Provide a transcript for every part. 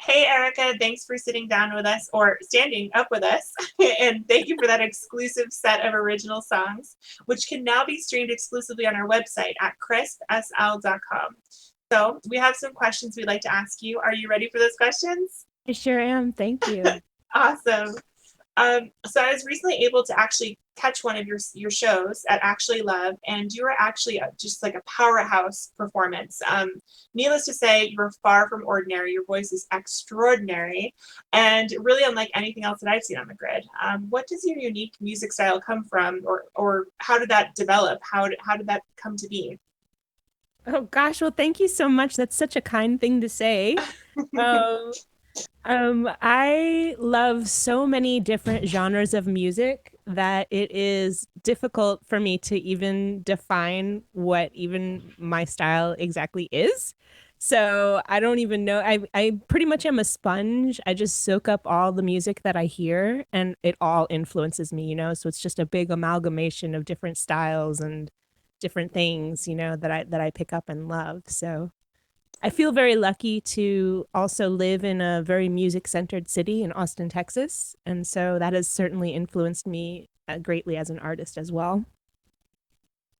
Hey, Erica, thanks for sitting down with us or standing up with us. And thank you for that exclusive set of original songs, which can now be streamed exclusively on our website at crispsl.com. So we have some questions we'd like to ask you. Are you ready for those questions? I sure am. Thank you. Awesome. So I was recently able to actually catch one of your shows at Actually Love, and you were actually just like a powerhouse performance. Needless to say, you were far from ordinary. Your voice is extraordinary, and really unlike anything else that I've seen on the grid. What does your unique music style come from, or how did that develop? How did that come to be? Oh gosh, well, thank you so much. That's such a kind thing to say. Um, I love so many different genres of music that it is difficult for me to even define what even my style exactly is. So I don't even know. I pretty much am a sponge. I just soak up all the music that I hear and it all influences me. So it's just a big amalgamation of different styles and different things, that I pick up and love. So I feel very lucky to also live in a very music-centered city in Austin, Texas, and so that has certainly influenced me greatly as an artist as well.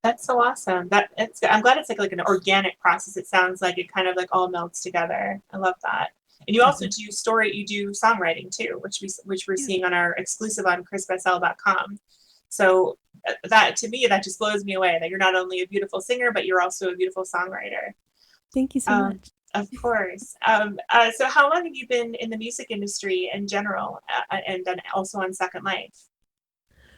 That's so awesome. I'm glad it's like an organic process. It sounds like it kind of like all melts together. I love that. And you also Mhm. you do songwriting too, which we're Yeah. seeing on our exclusive on crispsl.com. So that to me that just blows me away that you're not only a beautiful singer but you're also a beautiful songwriter. Thank you so Um, much. of course. So how long have you been in the music industry in general, and then also on Second Life?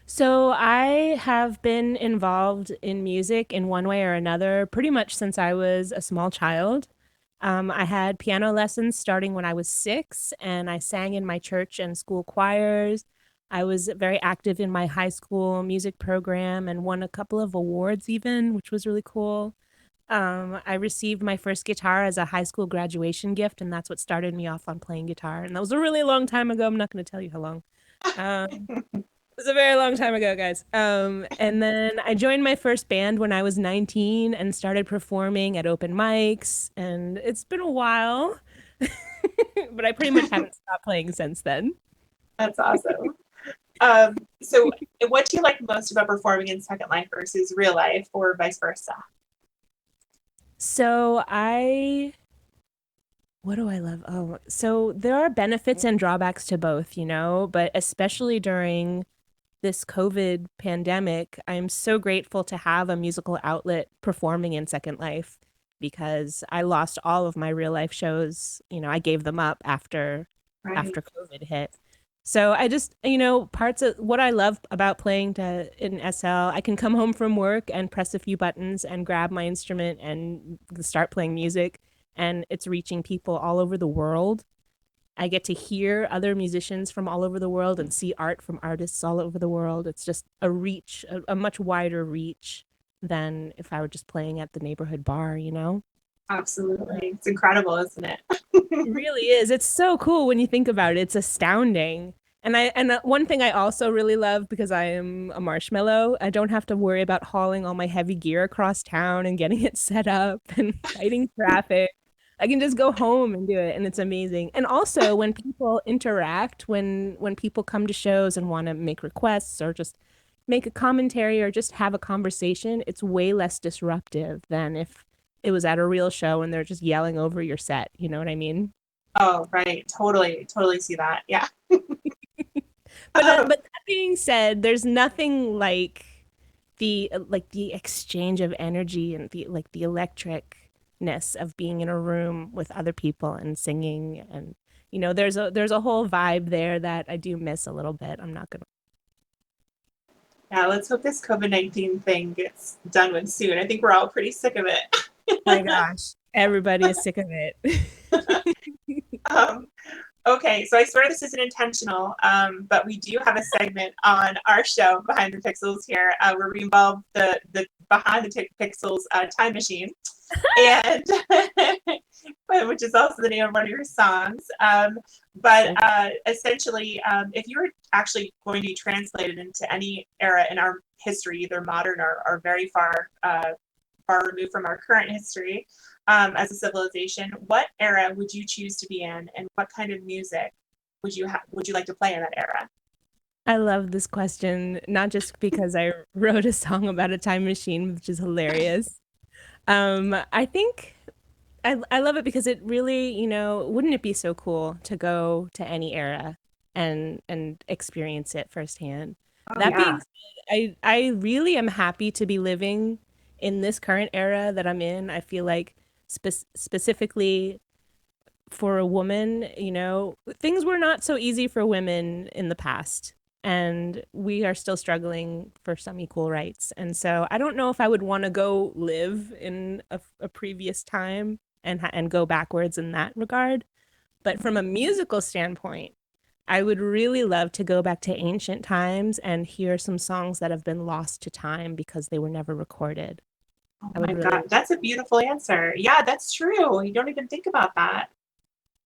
So I have been involved in music in one way or another pretty much since I was a small child. I had piano lessons starting when I was 6, and I sang in my church and school choirs. I was very active in my high school music program and won a couple of awards even, which was really cool. I received my first guitar as a high school graduation gift, and that's what started me off on playing guitar. And that was a really long time ago. I'm not going to tell you how long. Um, it was a very long time ago, guys. And then I joined my first band when I was 19 and started performing at open mics. And it's been a while, but I pretty much haven't stopped playing since then. That's awesome. So what do you like most about performing in Second Life versus real life or vice versa? What do I love? Oh, so there are benefits and drawbacks to both, but especially during this COVID pandemic, I'm so grateful to have a musical outlet performing in Second Life because I lost all of my real life shows. I gave them up after Right. after COVID hit. So I just, parts of what I love about playing in SL, I can come home from work and press a few buttons and grab my instrument and start playing music, and it's reaching people all over the world. I get to hear other musicians from all over the world and see art from artists all over the world. It's just a much wider reach than if I were just playing at the neighborhood bar. Absolutely. It's incredible, isn't it? It really is. It's so cool when you think about it. It's astounding. And one thing I also really love because I am a marshmallow, I don't have to worry about hauling all my heavy gear across town and getting it set up and fighting traffic. I can just go home and do it, and it's amazing. And also when people interact, when people come to shows and want to make requests or just make a commentary or just have a conversation, it's way less disruptive than if it was at a real show and they're just yelling over your set. You know what I mean? Oh, right. Totally, totally see that. Yeah. But that being said, there's nothing like the exchange of energy and the electricness of being in a room with other people and singing, and there's a whole vibe there that I do miss a little bit. I'm not gonna. Yeah, let's hope this COVID-19 thing gets done with soon. I think we're all pretty sick of My it. gosh, everybody is sick of it. um, Okay, so I swear this isn't intentional, but we do have a segment on our show, Behind the Pixels, here, where we involve the Behind the Pixels time machine, and which is also the name of one of your songs. But So essentially, if you were actually going to be translated into any era in our history, either modern or very far far removed from our current history as a civilization, what era would you choose to be in, and what kind of music would you like to play in that era? I love this question, not just because I wrote a song about a time machine, which is hilarious. I think I love it because it really, wouldn't it be so cool to go to any era and experience it firsthand? Oh That being yeah. said, I really am happy to be living in this current era that I'm in. I feel like specifically for a woman, things were not so easy for women in the past. And we are still struggling for some equal rights. And so I don't know if I would want to go live in a previous time and go backwards in that regard. But from a musical standpoint, I would really love to go back to ancient times and hear some songs that have been lost to time because they were never recorded. Oh I would my God, really that's a beautiful answer. Yeah, that's true. You don't even think about that.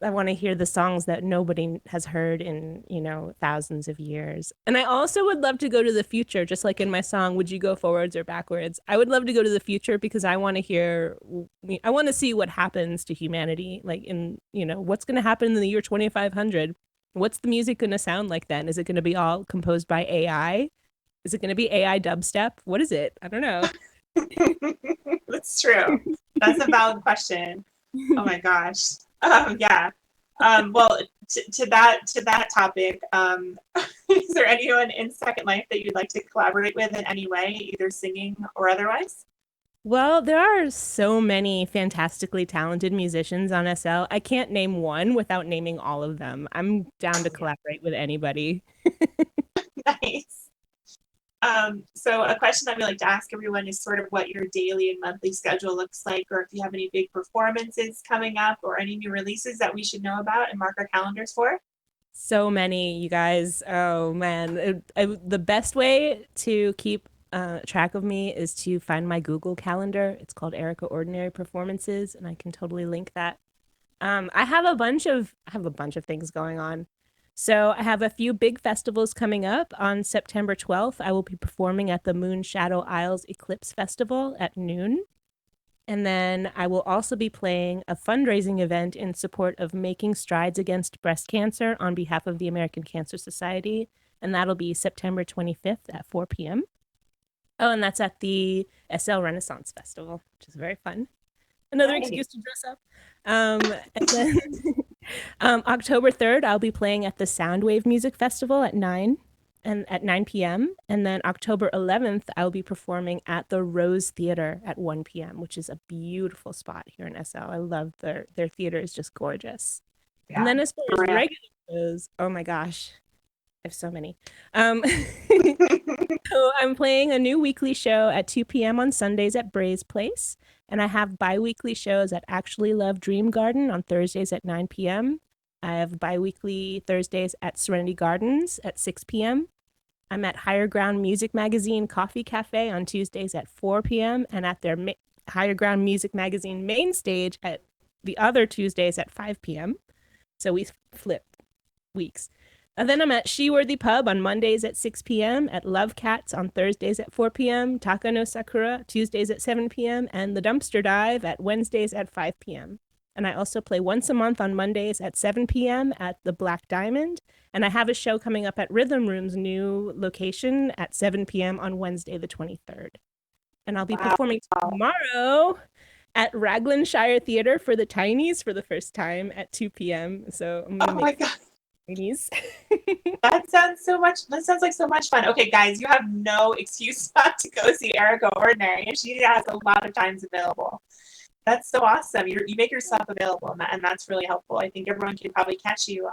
I want to hear the songs that nobody has heard in, thousands of years. And I also would love to go to the future, just like in my song, Would You Go Forwards or Backwards? I would love to go to the future because I want to hear, I want to see what happens to humanity, like what's going to happen in the year 2500? What's the music going to sound like then? Is it going to be all composed by AI? Is it going to be AI dubstep? What is it? I don't know. That's true. That's a valid question. Oh my gosh. Yeah. Well, to that topic, is there anyone in Second Life that you'd like to collaborate with in any way, either singing or otherwise? Well, there are so many fantastically talented musicians on SL. I can't name one without naming all of them. I'm down to Oh, yeah. collaborate with anybody. Nice. So a question that we like to ask everyone is sort of what your daily and monthly schedule looks like, or if you have any big performances coming up or any new releases that we should know about and mark our calendars for. So many, you guys. Oh man. The best way to keep track of me is to find my Google Calendar. It's called Erika Ordinary Performances, and I can totally link that. I have a bunch of things going on. So I have a few big festivals coming up. On September 12th, I will be performing at the Moon Shadow Isles Eclipse Festival at noon. And then I will also be playing a fundraising event in support of Making Strides Against Breast Cancer on behalf of the American Cancer Society. And that'll be September 25th at 4 p.m. Oh, and that's at the SL Renaissance Festival, which is very fun. Another Nice. excuse to dress up. And then October 3rd, I'll be playing at the Soundwave Music Festival at 9 p.m. And then October 11th, I'll be performing at the Rose Theater at 1 p.m., which is a beautiful spot here in SL. I love their theater is just gorgeous. And Yeah. then as far as Correct. regular shows, oh my gosh, I have so many. Um, so I'm playing a new weekly show at 2 p.m. on Sundays at Bray's Place. And I have bi-weekly shows at Actually Love Dream Garden on Thursdays at 9 p.m. I have bi-weekly Thursdays at Serenity Gardens at 6 p.m. I'm at Higher Ground Music Magazine Coffee Cafe on Tuesdays at 4 p.m. and at their Higher Ground Music Magazine main stage at the other Tuesdays at 5 p.m. So we flip weeks. And then I'm at Sheworthy Pub on Mondays at 6 p.m., at Love Cats on Thursdays at 4 p.m., Taka no Sakura Tuesdays at 7 p.m., and The Dumpster Dive at Wednesdays at 5 p.m. And I also play once a month on Mondays at 7 p.m. at the Black Diamond. And I have a show coming up at Rhythm Room's new location at 7 p.m. on Wednesday, the 23rd. And I'll be Wow. performing tomorrow at Raglanshire Theatre for the Tinies for the first time at 2 p.m. So I'm going to Oh make my God. Tinies. That sounds like so much fun. Okay, guys, you have no excuse not to go see Erica Ordinary, and she has a lot of times available. That's so awesome. You make yourself available, and that's really helpful. I think everyone can probably catch you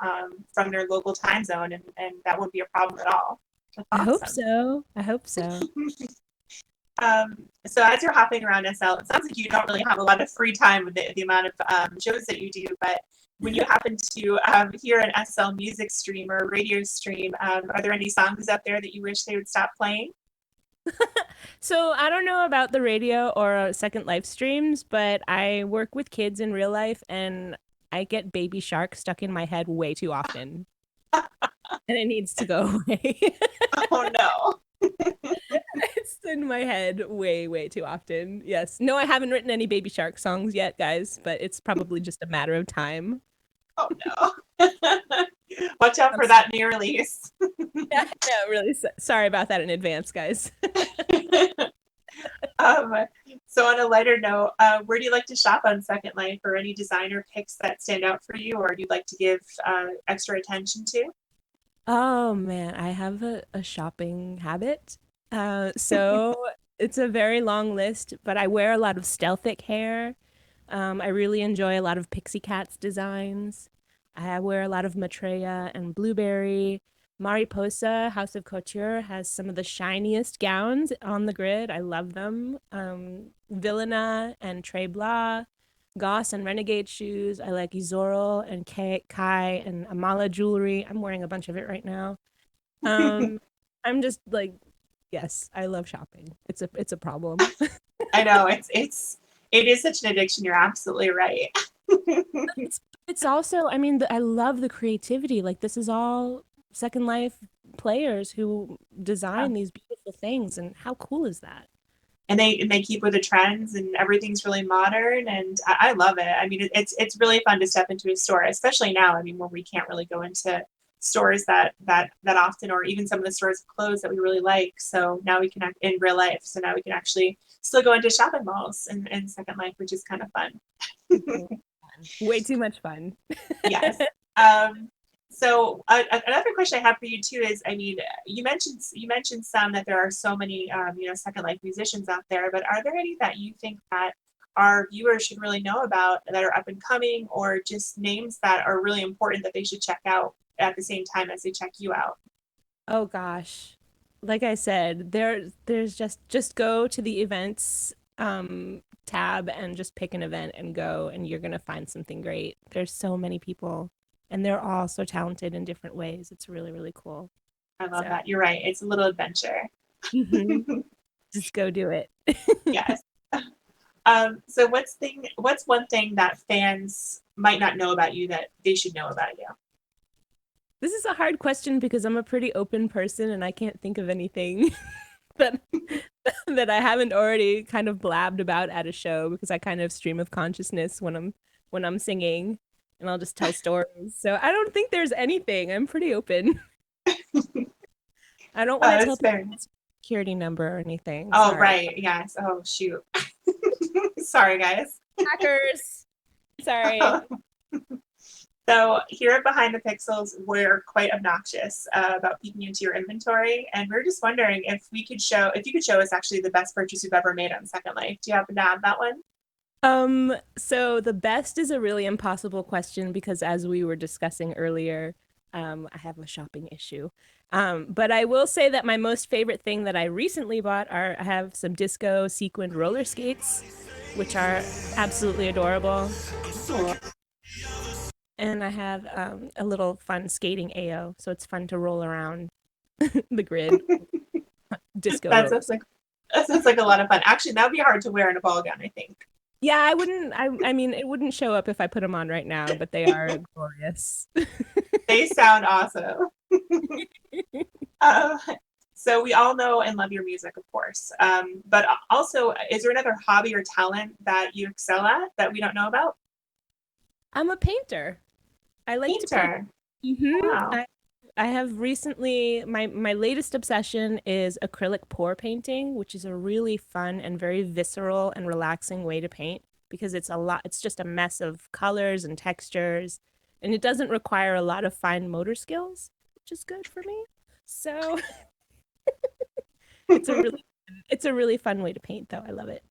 from their local time zone, and that won't be a problem at all. That's I hope awesome. so. I hope so. So as you're hopping around SL, it sounds like you don't really have a lot of free time with the amount of shows that you do. But when you happen to hear an SL music stream or radio stream, are there any songs out there that you wish they would stop playing? So I don't know about the radio or Second Life streams, but I work with kids in real life and I get Baby Shark stuck in my head way too often and it needs to go away. Oh no. It's in my head way, way too often. Yes. No, I haven't written any Baby Shark songs yet, guys, but it's probably just a matter of time. Oh no. Watch out I'm for that new release. yeah, no, really sorry about that in advance, guys. um, so on a lighter note, where do you like to shop on Second Life, or any designer picks that stand out for you, or do you like to give extra attention to? Oh man, I have a shopping habit. So it's a very long list, but I wear a lot of Stealthic hair. I really enjoy a lot of Pixie Cat's designs. I wear a lot of Maitreya and Blueberry. Mariposa House of Couture has some of the shiniest gowns on the grid. I love them. Villana and Trey Blah, Goss and Renegade shoes. I like Izoro and Kai and Amala jewelry. I'm wearing a bunch of it right now. Um, I'm just like, yes, I love shopping. It's a problem. I know it is such an addiction. You're absolutely right. It's also, I mean, I love the creativity. Like this is all Second Life players who Yeah. design these beautiful things, and how cool is that? And they keep with the trends, and everything's really modern, and I love it. I mean, it's really fun to step into a store, especially now. I mean, when we can't really go into stores that often, or even some of the stores of clothes that we really like. So now we can act in real life. So now we can actually still go into shopping malls in Second Life, which is kind of fun. Way too much fun. Yes. Um, so another question I have for you too is, I mean, you mentioned some that there are so many Second Life musicians out there, but are there any that you think that our viewers should really know about that are up and coming, or just names that are really important that they should check out at the same time as they check you out? Oh gosh. Like I said, there's just go to the events tab and just pick an event and go and you're gonna find something great. There's so many people and they're all so talented in different ways. It's really, really cool. I love So that. You're right. It's a little adventure. mhm, just go do it. Yes. So what's one thing that fans might not know about you that they should know about you? This is a hard question because I'm a pretty open person and I can't think of anything that that I haven't already kind of blabbed about at a show because I kind of stream of consciousness when I'm singing and I'll just tell stories. So I don't think there's anything. I'm pretty open. I don't want to tell That's people fair. my security number or anything. Oh, Sorry. right. Yes. Oh, shoot. Sorry, guys. Hackers. Sorry. So here at Behind the Pixels, we're quite obnoxious about peeking into your inventory, and we're just wondering if you could show us actually the best purchase you've ever made on Second Life. Do you happen to have that one? So the best is a really impossible question because as we were discussing earlier, I have a shopping issue. But I will say that my most favorite thing that I recently bought I have some disco sequined roller skates, which are absolutely adorable. Oh, And I have a little fun skating AO, so it's fun to roll around the grid, disco that roller. sounds like that sounds like a lot of fun. Actually, that would be hard to wear in a ball gown, I think. Yeah, I wouldn't. I mean, it wouldn't show up if I put them on right now, but they are glorious. They sound awesome. Uh, so we all know and love your music, of course. But also, is there another hobby or talent that you excel at that we don't know about? I'm a painter. I like to paint. Painter. hmm Wow. I have recently my latest obsession is acrylic pour painting, which is a really fun and very visceral and relaxing way to paint because it's just a mess of colors and textures and it doesn't require a lot of fine motor skills, which is good for me. So, it's a really it's a really fun way to paint though. I love it.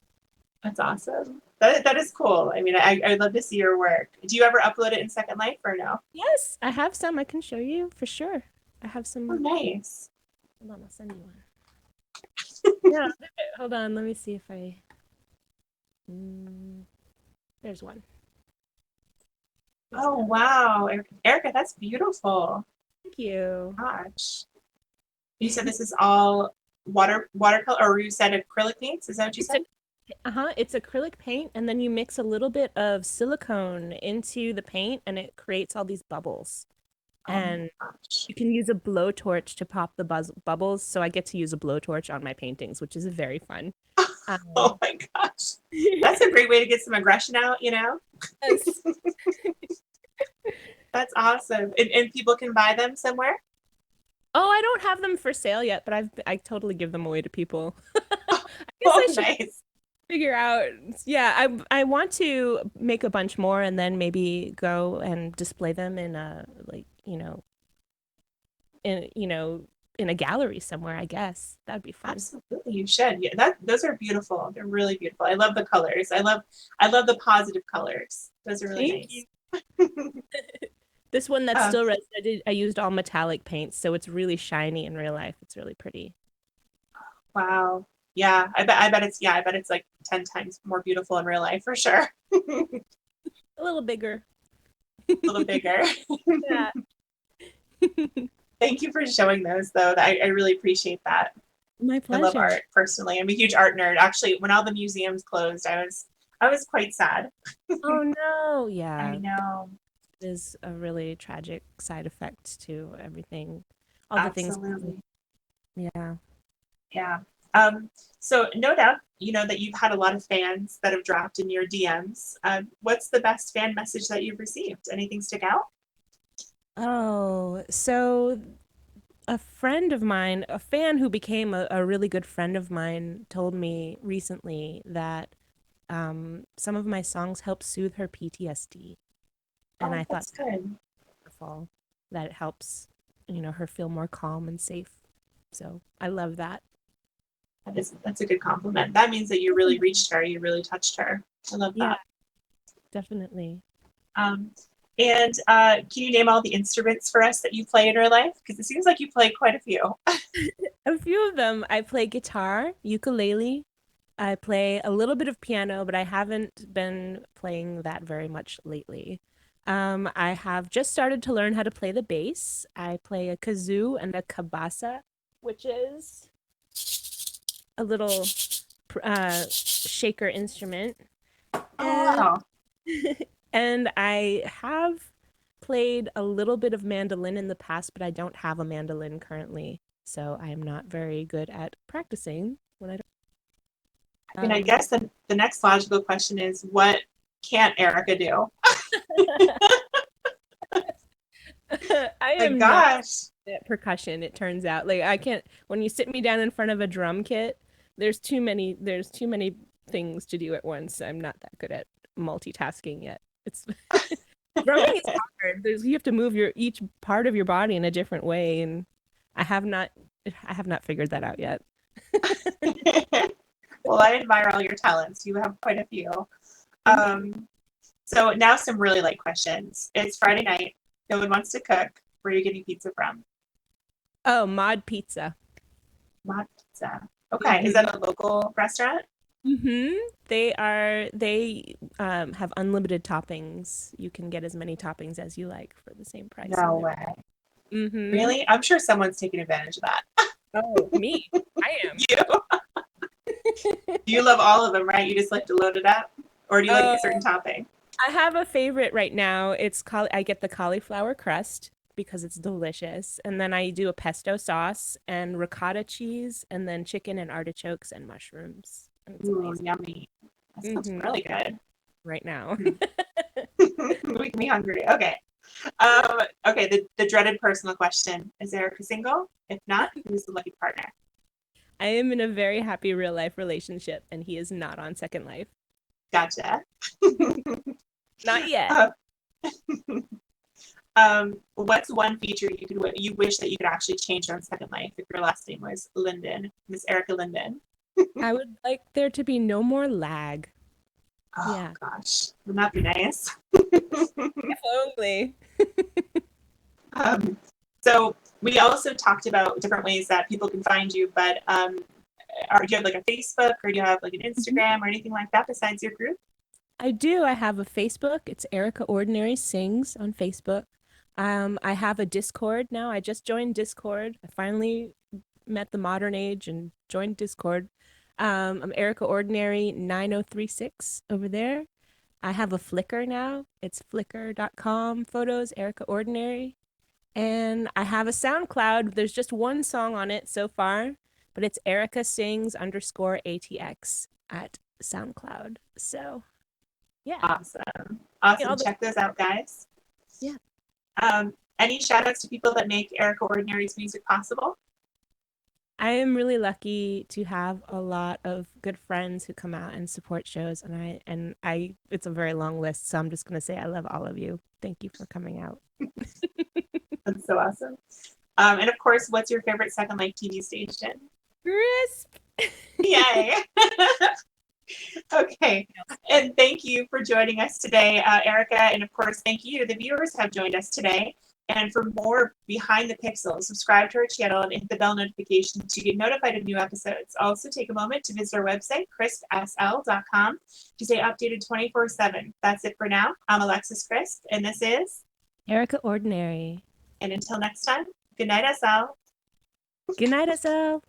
That's awesome. That is cool. I mean, I'd love to see your work. Do you ever upload it in Second Life or no? Yes, I have some I can show you for sure. I have Oh, some. nice. Hold on, I'll send you one. Yeah, hold on. Let me see if I. Mm, there's one. There's Oh, another. wow. Erica, that's beautiful. Thank you. Gosh. You said this is all watercolor, or you said acrylic paints? Is that what you It's said? a it's acrylic paint, and then you mix a little bit of silicone into the paint, and it creates all these bubbles. Oh my and gosh. you can use a blowtorch to pop the bubbles. So I get to use a blowtorch on my paintings, which is very fun. Oh Um, my gosh. That's a great way to get some aggression out, yes. That's awesome. And people can buy them somewhere? Oh, I don't have them for sale yet, but I totally give them away to people. I guess Oh, I should nice. figure out. Yeah, I want to make a bunch more and then maybe go and display them in a like, in in a gallery somewhere, I guess. That'd be fun. Absolutely, you should. Yeah, those are beautiful. They're really beautiful. I love the colors. I love the positive colors. Those are really Thank nice. you. This one that's Oh, still red, I used all metallic paints, so it's really shiny in real life. It's really pretty. wow. Yeah, I bet it's like 10 times more beautiful in real life for sure. A A little bigger. little bigger. Yeah. Thank you for showing those though. I really appreciate that. My I love pleasure. art personally. I'm a huge art nerd. Actually, when all the museums closed, I was quite sad. Oh no. I Yeah. know. Is a really tragic side effect to everything. All the things. Absolutely. Yeah. Yeah. Um, so no doubt, you know that you've had a lot of fans that have dropped in your DMs. What's the best fan message that you've received? Anything stick out? Oh, so a friend of mine, a fan who became a really good friend of mine, told me recently that some of my songs help soothe her PTSD. And Oh, I thought that's that good. was wonderful, that it helps, her feel more calm and safe. So I love that. That's a good compliment. That means that you really reached her. You really touched her. I love Yeah, that. definitely. Um, and can you name all the instruments for us that you play in your life? Because it seems like you play quite a few. A few of them. I play guitar, ukulele. I play a little bit of piano, but I haven't been playing that very much lately. I have just started to learn how to play the bass. I play a kazoo and a kabasa, which is a little shaker instrument. Oh And wow. and I have played a little bit of mandolin in the past, but I don't have a mandolin currently, so I am not very good at practicing when I I mean, I don't. guess the next logical question is what can't Erica do? I My am not gosh. at percussion, it turns out. Like I can't when you sit me down in front of a drum kit, there's too many things to do at once. I'm not that good at multitasking yet. It's drumming is hard. You have to move your each part of your body in a different way, and I have not I have not figured that out yet. Well, I admire all your talents. You have quite a few. Thank you. Um, so now some really light questions. It's Friday night. No one wants to cook. Where are you getting pizza from? Oh, Mod Pizza. Not pizza. Okay. Is Hmm. that a local restaurant? Hmm. They have unlimited toppings. You can get as many toppings as you like for the same price, No and they're way. hmm. Really? I'm sure someone's taking advantage of that. Oh, me. I am. You? You love all of them, right? You just like to load it up? Or do you like Oh, a certain topping? I have a favorite right now. I get the cauliflower crust because it's delicious, and then I do a pesto sauce and ricotta cheese, and then chicken and artichokes and mushrooms, and it's Ooh, amazing. yummy. That sounds Hmm. really good. Right now. Making me hungry. Okay. Okay, the dreaded personal question. Is Erica single? If not, who's the lucky partner? I am in a very happy real life relationship, and he is not on Second Life. Gotcha. Not yet. Uh, what's one feature you wish that you could actually change on Second Life if your last name was Linden, Miss Erica Linden? I would like there to be no more lag. Oh Yeah. gosh, wouldn't that be nice? If only. um, so we also talked about different ways that people can find you, but do you have like a Facebook or do you have like an Mhm. Instagram or anything like that besides your group? I do. I have a Facebook. It's Erica Ordinary Sings on Facebook. I have a Discord now. I just joined Discord. I finally met the modern age and joined Discord. I'm Erica Ordinary 9036 over there. I have a Flickr now. It's flickr.com photos, Erica Ordinary. And I have a SoundCloud. There's just one song on it so far, but it's Erika Sings underscore ATX at SoundCloud. So yeah. Awesome. Yeah, Awesome. all the Check those out, guys. yeah. Any shout outs to people that make Erica Ordinary's music possible? I am really lucky to have a lot of good friends who come out and support shows, and I it's a very long list, so I'm just gonna say I love all of you. Thank you for coming out. That's so awesome. And of course, what's your favorite Second Life TV station? Crisp. Yay! Okay, and thank you for joining us today, Erica. And of course, thank you to the viewers who have joined us today. And for more Behind the Pixels, subscribe to our channel and hit the bell notification to get notified of new episodes. Also, take a moment to visit our website, crispsl.com, to stay updated 24/7. That's it for now. I'm Alexis Crisp, and this is Erika Ordinary. And until next time, good night, SL. Good night, SL.